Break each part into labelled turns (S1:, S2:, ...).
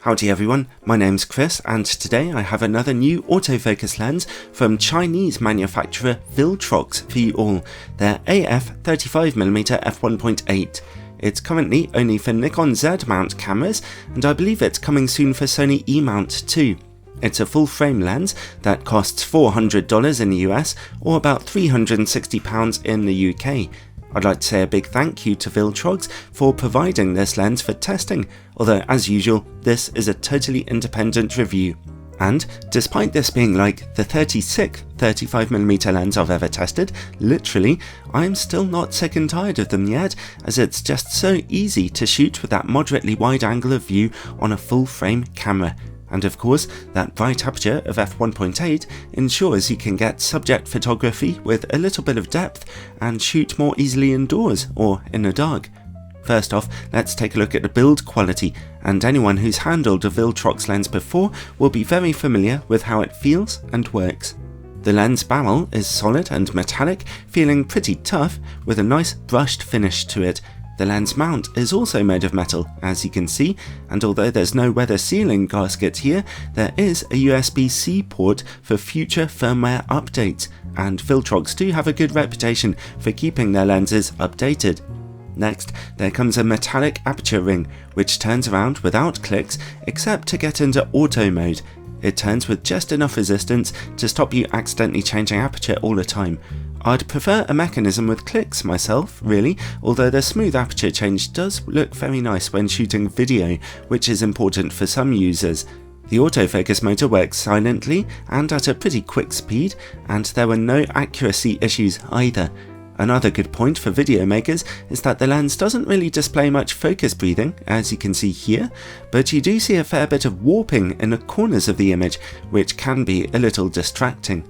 S1: Howdy everyone, my name's Chris and today I have another new autofocus lens from Chinese manufacturer Viltrox for you all, their AF 35mm f1.8. It's currently only for Nikon Z mount cameras and I believe it's coming soon for Sony E mount too. It's a full frame lens that costs $400 in the US or about £360 in the UK. I'd like to say a big thank you to Viltrox for providing this lens for testing, although as usual this is a totally independent review. And despite this being like the 36th 35mm lens I've ever tested, literally, I'm still not sick and tired of them yet, as it's just so easy to shoot with that moderately wide angle of view on a full frame camera. And of course, that bright aperture of f1.8 ensures you can get subject photography with a little bit of depth and shoot more easily indoors or in the dark. First off, let's take a look at the build quality, and anyone who's handled a Viltrox lens before will be very familiar with how it feels and works. The lens barrel is solid and metallic, feeling pretty tough with a nice brushed finish to it. The lens mount is also made of metal, as you can see, and although there's no weather sealing gasket here, there is a USB-C port for future firmware updates, and Viltrox do have a good reputation for keeping their lenses updated. Next, there comes a metallic aperture ring, which turns around without clicks except to get into auto mode. It turns with just enough resistance to stop you accidentally changing aperture all the time. I'd prefer a mechanism with clicks myself, really, although the smooth aperture change does look very nice when shooting video, which is important for some users. The autofocus motor works silently and at a pretty quick speed, and there were no accuracy issues either. Another good point for video makers is that the lens doesn't really display much focus breathing, as you can see here, but you do see a fair bit of warping in the corners of the image, which can be a little distracting.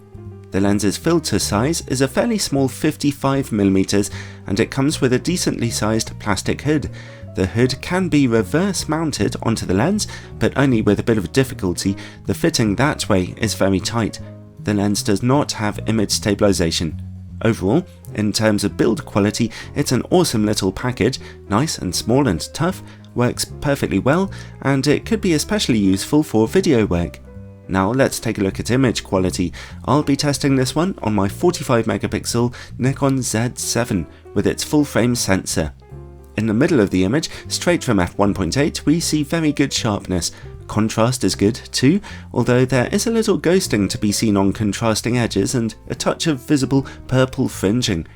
S1: The lens's filter size is a fairly small 55mm and it comes with a decently sized plastic hood. The hood can be reverse mounted onto the lens, but only with a bit of difficulty. The fitting that way is very tight. The lens does not have image stabilization. Overall, in terms of build quality, it's an awesome little package, nice and small and tough, works perfectly well, and it could be especially useful for video work. Now let's take a look at image quality. I'll be testing this one on my 45MP Nikon Z7 with its full frame sensor. In the middle of the image, straight from f1.8, we see very good sharpness. Contrast is good too, although there is a little ghosting to be seen on contrasting edges and a touch of visible purple fringing.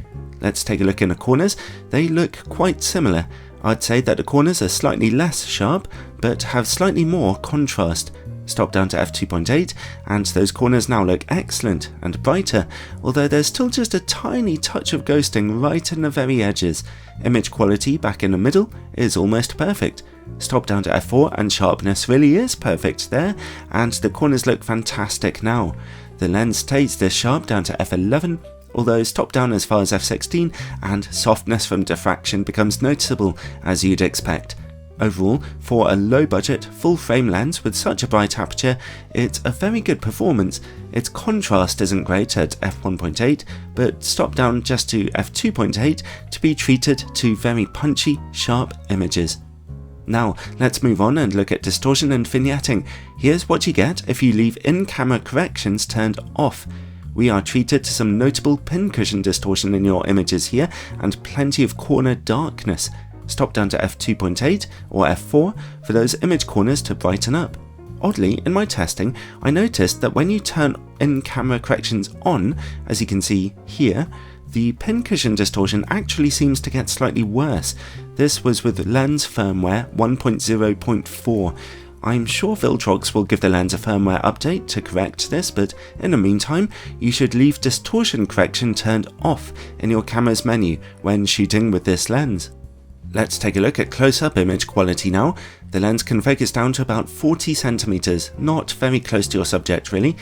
S1: Let's take a look in the corners. They look quite similar. I'd say that the corners are slightly less sharp, but have slightly more contrast. Stop down to f2.8 and those corners now look excellent and brighter, although there's still just a tiny touch of ghosting right in the very edges. Image quality back in the middle is almost perfect. Stop down to f4 and sharpness really is perfect there, and the corners look fantastic now. The lens stays this sharp down to f11, although stop down as far as f16 and softness from diffraction becomes noticeable, as you'd expect. Overall, for a low-budget, full-frame lens with such a bright aperture, it's a very good performance. Its contrast isn't great at f1.8, but stop down just to f2.8 to be treated to very punchy, sharp images. Now, let's move on and look at distortion and vignetting. Here's what you get if you leave in-camera corrections turned off. We are treated to some notable pincushion distortion in your images here, and plenty of corner darkness. Stop down to f2.8 or f4 for those image corners to brighten up. Oddly, in my testing, I noticed that when you turn in-camera corrections on, as you can see here, the pincushion distortion actually seems to get slightly worse. This was with lens firmware 1.0.4. I'm sure Viltrox will give the lens a firmware update to correct this, but in the meantime, you should leave distortion correction turned off in your camera's menu when shooting with this lens. Let's take a look at close-up image quality now. The lens can focus down to about 40cm, not very close to your subject really.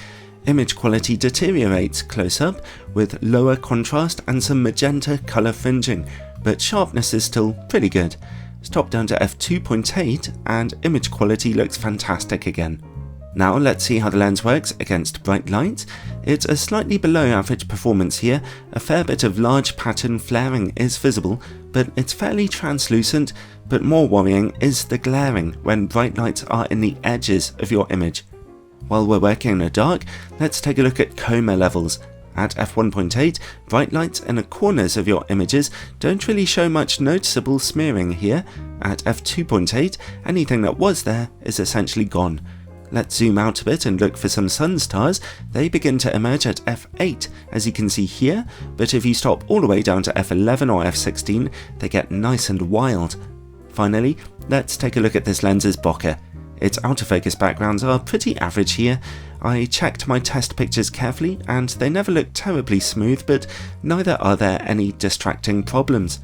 S1: Image quality deteriorates close-up with lower contrast and some magenta colour fringing, but sharpness is still pretty good. Stop down to f2.8 and image quality looks fantastic again. Now let's see how the lens works against bright light. It's a slightly below average performance here. A fair bit of large pattern flaring is visible, but it's fairly translucent. But more worrying is the glaring when bright lights are in the edges of your image. While we're working in the dark, let's take a look at coma levels. At f1.8, bright lights in the corners of your images don't really show much noticeable smearing here. At f2.8, anything that was there is essentially gone. Let's zoom out a bit and look for some sunstars. They begin to emerge at f8, as you can see here, but if you stop all the way down to f11 or f16, they get nice and wild. Finally, let's take a look at this lens's bokeh. Its autofocus backgrounds are pretty average here. I checked my test pictures carefully and they never look terribly smooth, but neither are there any distracting problems.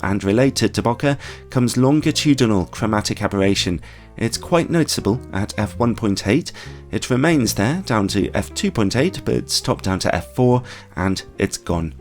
S1: And related to bokeh comes longitudinal chromatic aberration. It's quite noticeable at f1.8, it remains there down to f2.8 but stopped down to f4 and it's gone.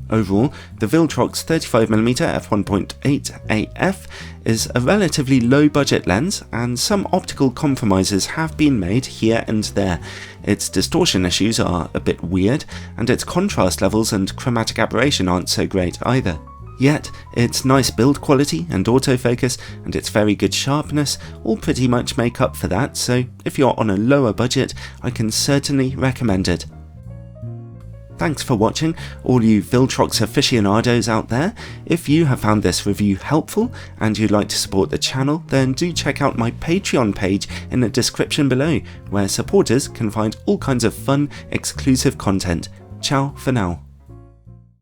S1: Overall, the Viltrox 35mm f1.8 AF is a relatively low budget lens and some optical compromises have been made here and there. Its distortion issues are a bit weird and its contrast levels and chromatic aberration aren't so great either. Yet, its nice build quality and autofocus and its very good sharpness all pretty much make up for that, so if you're on a lower budget, I can certainly recommend it. Thanks for watching, all you Viltrox aficionados out there. If you have found this review helpful and you'd like to support the channel, then do check out my Patreon page in the description below, where supporters can find all kinds of fun, exclusive content. Ciao for now.